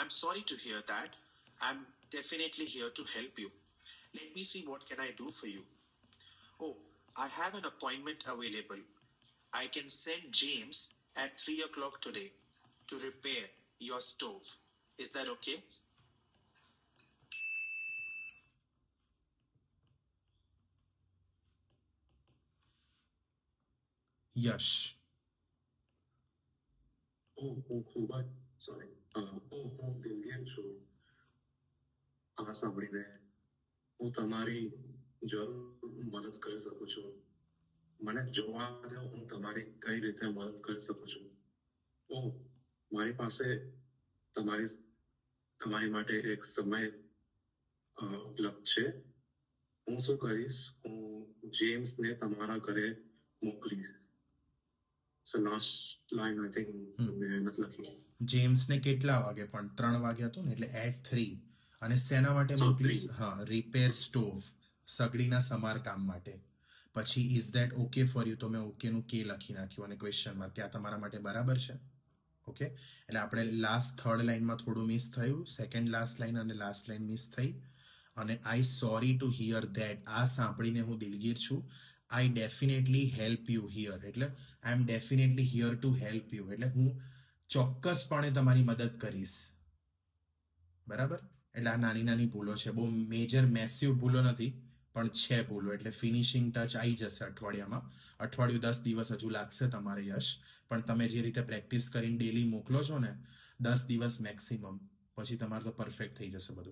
I'm sorry to hear that. I'm definitely here to help you. Let me see what can I do for you. Oh, I have an appointment available. I can send James at 3 o'clock today to repair your stove. Is that okay? યશ. હું ખૂબ જ sorry હું દિલગીર છું આ સાંભળીને. હું તમારી જરૂર મદદ કરી શકું છું. મને જોવા દો હું તમારી કઈ રીતે મદદ કરી શકું છું. મારી પાસે તમારી માટે એક સમય ઉપલબ્ધ છે. હું શું કરીશ, હું જેમ્સને તમારા ઘરે મોકલીશ. So last line I think મેં નથી લખી. જેમ્સને કેટલા વાગે? પણ 3 વાગ્યા હતું ને, એટલે at 3. અને શેના માટે મોકલીશ? હા, રિપેર સ્ટોવ, સગડીના સમારકામ માટે. પછી is that okay for you, તો મેં ઓકેનું કે લખી નાખ્યું અને ક્વેશ્ચન માર્ક, કે આ તમારા માટે બરાબર છે. ઓકે, એટલે આપણે લાસ્ટ થર્ડ લાઇનમાં થોડું મિસ થયું, સેકન્ડ લાસ્ટ લાઇન અને લાસ્ટ લાઇન મિસ થઈ. અને I sorry to hear that, આ સાંભળીને હું દિલગીર છું. I definitely help you here, એટલે I am definitely here to help you, એટલે હું ચોક્કસપણે તમારી મદદ કરીશ. બરાબર? એટલે આ નાની નાની ભૂલો છે, બહુ મેજર મેસિવ ભૂલો નથી, પણ છે ભૂલો. એટલે ફિનિશિંગ ટચ આવી જશે અઠવાડિયામાં. અઠવાડિયું 10 દિવસ હજુ લાગશે તમારે, યશ. પણ તમે જે રીતે પ્રેક્ટિસ કરીને ડેલી મોકલો છો ને, 10 દિવસ મેક્સિમમ, પછી તમારે તો પરફેક્ટ થઈ જશે બધું.